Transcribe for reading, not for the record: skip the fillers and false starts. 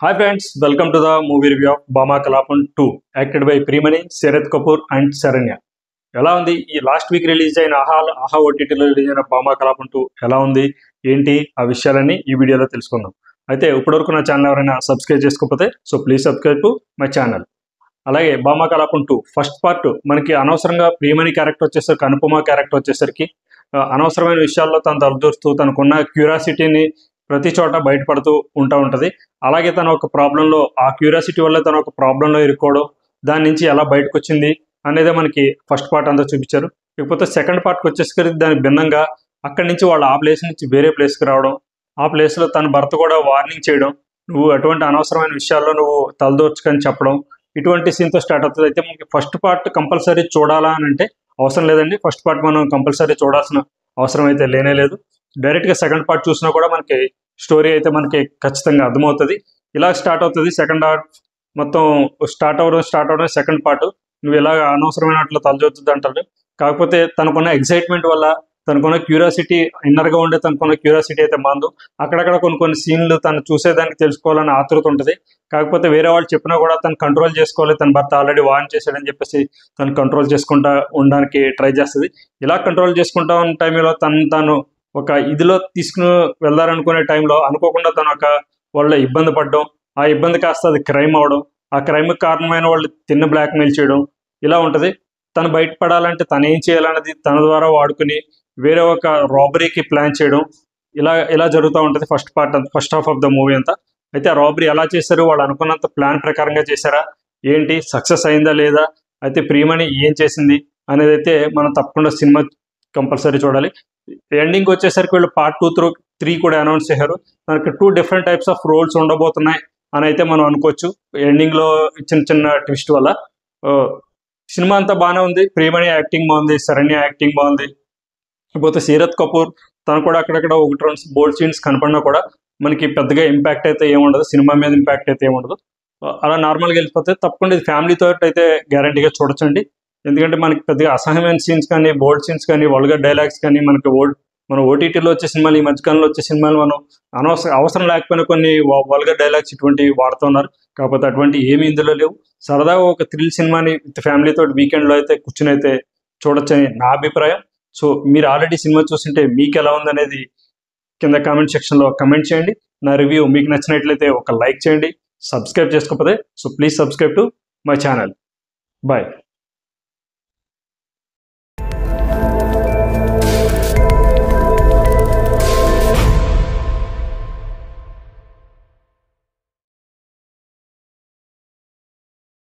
Hi friends, welcome to the movie review of Bama Kalapun 2, acted by Premani, Sharath Kapoor and Saranya. ఎలా ఉంది ఈ last week release అయిన ఆహా ఓటీటీలో release అయిన బామా కలాపం 2 ఎలా ఉంది ఏంటి ఆ విషయాలన్నీ ఈ వీడియోలో తెలుసుకుందాం. అయితే ఇప్పటివరకు నా ఛానల్ ఎవరైనా సబ్స్క్రైబ్ చేసుకోకపోతే please subscribe to my channel. అలాగే బామా కలాపం 2 ఫస్ట్ పార్ట్ మనకి అనవసరంగా ప్రియమణి క్యారెక్టర్ వచ్చేసరికి అనుపమ క్యారెక్టర్ వచ్చేసరికి అనవసరమైన విషయాల్లో తను దర్దూరుస్తూ తనకున్న క్యూరియాసిటీని ప్రతి చోట బయటపడుతూ ఉంటుంది. అలాగే తన ఒక ప్రాబ్లంలో ఆ క్యూరియాసిటీ వల్ల తన ఒక ప్రాబ్లంలో ఇరుక్కోవడం, దాని నుంచి ఎలా బయటకు వచ్చింది అనేదే మనకి ఫస్ట్ పార్ట్ అంతా చూపించారు. ఇకపోతే సెకండ్ పార్ట్కి వచ్చేసరికి దానికి భిన్నంగా అక్కడి నుంచి వాళ్ళు ఆ ప్లేస్ నుంచి వేరే ప్లేస్కి రావడం, ఆ ప్లేస్లో తన భర్త కూడా వార్నింగ్ చేయడం, నువ్వు అటువంటి అనవసరమైన విషయాల్లో నువ్వు తలదోర్చుకొని చెప్పడం, ఇటువంటి సీన్తో స్టార్ట్ అవుతుంది. అయితే మనకి ఫస్ట్ పార్ట్ కంపల్సరీ చూడాలా అని అంటే అవసరం లేదండి. ఫస్ట్ పార్ట్ మనం కంపల్సరీ చూడాల్సిన అవసరం అయితే లేనే లేదు. డైరెక్ట్గా సెకండ్ పార్ట్ చూసినా కూడా మనకి స్టోరీ అయితే మనకి ఖచ్చితంగా అర్థమవుతుంది. ఇలా స్టార్ట్ అవుతుంది సెకండ్ హాఫ్ మొత్తం స్టార్ట్ అవడం సెకండ్ పార్ట్. నువ్వు ఇలాగ అనవసరమైన అట్లా తలచొద్దు అంటాడు. కాకపోతే తనకున్న ఎక్సైట్మెంట్ వల్ల తనకున్న క్యూరియాసిటీ ఇన్నర్గా ఉండే తనకున్న క్యూరియాసిటీ అయితే మాందు. అక్కడక్కడ కొన్ని సీన్లు తను చూసేదానికి తెలుసుకోవాలని ఆతృత ఉంటుంది. కాకపోతే వేరే వాళ్ళు చెప్పినా కూడా తను కంట్రోల్ చేసుకోవాలి. తన భర్త ఆల్రెడీ వార్న్ చేశాడని చెప్పేసి తను కంట్రోల్ చేసుకుంటా ఉండడానికి ట్రై చేస్తుంది. ఇలా కంట్రోల్ చేసుకుంటా ఉన్న టైంలో తను ఒక ఇదిలో తీసుకుని వెళ్దారనుకునే టైంలో అనుకోకుండా తను ఒక వాళ్ళ ఇబ్బంది పడడం, ఆ ఇబ్బంది కాస్త అది క్రైమ్ అవడం, ఆ క్రైమ్కి కారణమైన వాళ్ళు తిన్న బ్లాక్మెయిల్ చేయడం, ఇలా ఉంటుంది. తను బయటపడాలంటే తను ఏం చేయాలన్నది తన ద్వారా వాడుకుని వేరే ఒక రాబరీకి ప్లాన్ చేయడం, ఇలా జరుగుతూ ఉంటుంది first half of the movie అంతా. అయితే ఆ రాబరీ ఎలా చేశారు, వాళ్ళు అనుకున్నంత ప్లాన్ ప్రకారంగా చేశారా ఏంటి, సక్సెస్ అయిందా లేదా, అయితే ప్రియమణి ఏం చేసింది అనేది అయితే మనం తప్పకుండా సినిమా కంపల్సరీ చూడాలి. ఎండింగ్ వచ్చేసరికి వీళ్ళు పార్ట్ 2 3 కూడా అనౌన్స్ చేశారు. మనకి 2 డిఫరెంట్ టైప్స్ ఆఫ్ రోల్స్ ఉండబోతున్నాయి అని అయితే మనం అనుకోవచ్చు. ఎండింగ్లో చిన్న ట్విస్ట్ వల్ల సినిమా అంతా బాగానే ఉంది. ప్రియమణి యాక్టింగ్ బాగుంది, శరణ్య యాక్టింగ్ బాగుంది. లేకపోతే శరత్ కపూర్ తను కూడా అక్కడక్కడ 1-2 బోల్డ్ సీన్స్ కనపడినా కూడా మనకి పెద్దగా ఇంపాక్ట్ అయితే ఏముండదు, సినిమా మీద ఇంపాక్ట్ అయితే ఏముండదు. అలా నార్మల్గా వెళ్ళిపోతే తప్పకుండా ఇది ఫ్యామిలీతో అయితే గ్యారంటీగా చూడొచ్చండి. ఎందుకంటే మనకి పెద్దగా అసహ్యమైన సీన్స్ కానీ, బోల్డ్ సీన్స్ కానీ, వల్గర్ డైలాగ్స్ కానీ మన ఓటీటీలో వచ్చే సినిమాలు, ఈ మధ్యకాలంలో వచ్చే సినిమాలు మనం అవసరం లేకపోయినా కొన్ని వల్గర్ డైలాగ్స్ ఇటువంటివి వాడుతున్నారు. కాకపోతే అటువంటి ఏమి ఇందులో లేవు. సరదాగా ఒక థ్రిల్ సినిమాని విత్ ఫ్యామిలీతో వీకెండ్లో అయితే కూర్చుని అయితే చూడొచ్చని నా అభిప్రాయం. సో మీరు ఆల్రెడీ సినిమా చూస్తుంటే మీకు ఎలా ఉందనేది కింద కామెంట్ సెక్షన్లో కమెంట్ చేయండి. నా రివ్యూ మీకు నచ్చినట్లయితే ఒక లైక్ చేయండి. సబ్స్క్రైబ్ చేసుకోకపోతే please subscribe to my channel. Bye.